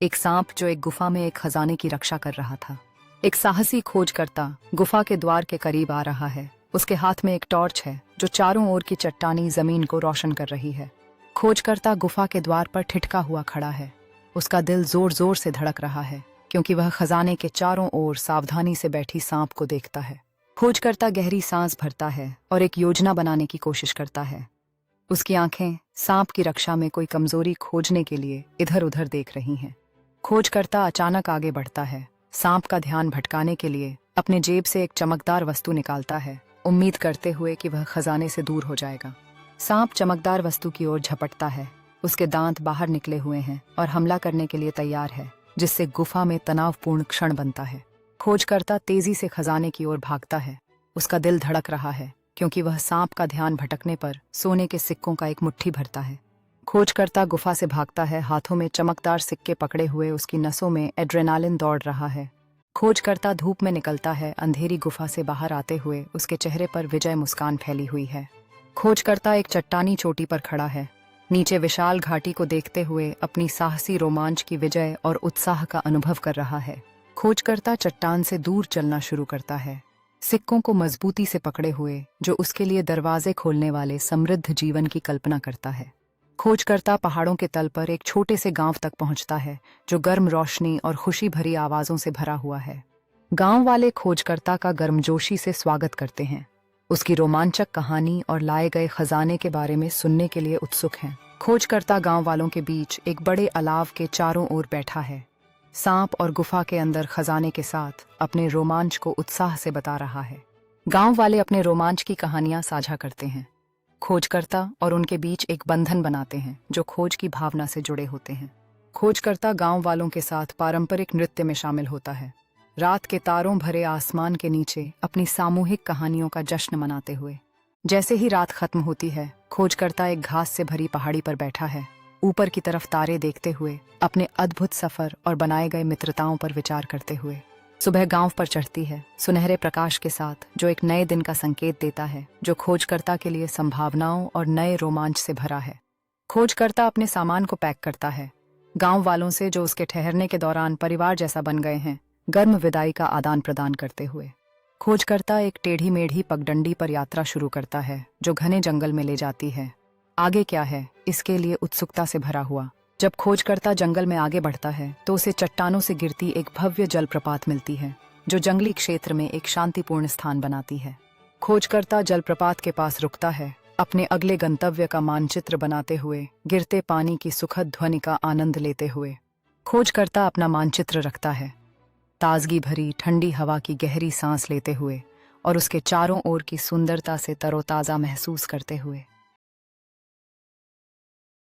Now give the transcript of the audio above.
एक सांप जो एक गुफा में एक खजाने की रक्षा कर रहा था। एक साहसी खोजकर्ता गुफा के द्वार के करीब आ रहा है। उसके हाथ में एक टॉर्च है जो चारों ओर की चट्टानी जमीन को रोशन कर रही है। खोजकर्ता गुफा के द्वार पर ठिठका हुआ खड़ा है। उसका दिल जोर जोर से धड़क रहा है क्योंकि वह खजाने के चारों ओर सावधानी से बैठी सांप को देखता है। खोजकर्ता गहरी सांस भरता है और एक योजना बनाने की कोशिश करता है। उसकी आंखें सांप की रक्षा में कोई कमजोरी खोजने के लिए इधर उधर देख रही हैं। खोजकर्ता अचानक आगे बढ़ता है। सांप का ध्यान भटकाने के लिए अपने जेब से एक चमकदार वस्तु निकालता है, उम्मीद करते हुए कि वह खजाने से दूर हो जाएगा। सांप चमकदार वस्तु की ओर झपटता है। उसके दांत बाहर निकले हुए हैं और हमला करने के लिए तैयार है, जिससे गुफा में तनावपूर्ण क्षण बनता है। खोजकर्ता तेजी से खजाने की ओर भागता है। उसका दिल धड़क रहा है क्योंकि वह सांप का ध्यान भटकने पर सोने के सिक्कों का एक मुट्ठी भरता है। खोजकर्ता गुफा से भागता है, हाथों में चमकदार सिक्के पकड़े हुए। उसकी नसों में एड्रेनालिन दौड़ रहा है। खोजकर्ता धूप में निकलता है। अंधेरी गुफा से बाहर आते हुए उसके चेहरे पर विजय मुस्कान फैली हुई है। खोजकर्ता एक चट्टानी चोटी पर खड़ा है, नीचे विशाल घाटी को देखते हुए अपनी साहसी रोमांच की विजय और उत्साह का अनुभव कर रहा है। खोजकर्ता चट्टान से दूर चलना शुरू करता है, सिक्कों को मजबूती से पकड़े हुए, जो उसके लिए दरवाजे खोलने वाले समृद्ध जीवन की कल्पना करता है। खोजकर्ता पहाड़ों के तल पर एक छोटे से गांव तक पहुंचता है जो गर्म रोशनी और खुशी भरी आवाजों से भरा हुआ है। गांव वाले खोजकर्ता का गर्मजोशी से स्वागत करते हैं। उसकी रोमांचक कहानी और लाए गए खजाने के बारे में सुनने के लिए उत्सुक हैं। खोजकर्ता गांव वालों के बीच एक बड़े अलाव के चारों ओर बैठा है, सांप और गुफा के अंदर खजाने के साथ अपने रोमांच को उत्साह से बता रहा है। गांव वाले अपने रोमांच की कहानियां साझा करते हैं। खोजकर्ता और उनके बीच एक बंधन बनाते हैं जो खोज की भावना से जुड़े होते हैं। खोजकर्ता गांव वालों के साथ पारंपरिक नृत्य में शामिल होता है, रात के तारों भरे आसमान के नीचे अपनी सामूहिक कहानियों का जश्न मनाते हुए। जैसे ही रात खत्म होती है, खोजकर्ता एक घास से भरी पहाड़ी पर बैठा है, ऊपर की तरफ तारे देखते हुए, अपने अद्भुत सफर और बनाए गए मित्रताओं पर विचार करते हुए। सुबह गांव पर चढ़ती है, सुनहरे प्रकाश के साथ, जो एक नए दिन का संकेत देता है, जो खोजकर्ता के लिए संभावनाओं और नए रोमांच से भरा है। खोजकर्ता अपने सामान को पैक करता है। गांव वालों से, जो उसके ठहरने के दौरान परिवार जैसा बन गए हैं, गर्म विदाई का आदान प्रदान करते हुए खोजकर्ता एक टेढ़ी मेढ़ी पगडंडी पर यात्रा शुरू करता है जो घने जंगल में ले जाती है। आगे क्या है, इसके लिए उत्सुकता से भरा हुआ। जब खोजकर्ता जंगल में आगे बढ़ता है तो उसे चट्टानों से गिरती एक भव्य जलप्रपात मिलती है जो जंगली क्षेत्र में एक शांतिपूर्ण स्थान बनाती है। खोजकर्ता जलप्रपात के पास रुकता है, अपने अगले गंतव्य का मानचित्र बनाते हुए, गिरते पानी की सुखद ध्वनि का आनंद लेते हुए। खोजकर्ता अपना मानचित्र रखता है, ताजगी भरी ठंडी हवा की गहरी सांस लेते हुए और उसके चारों ओर की सुंदरता से तरोताजा महसूस करते हुए।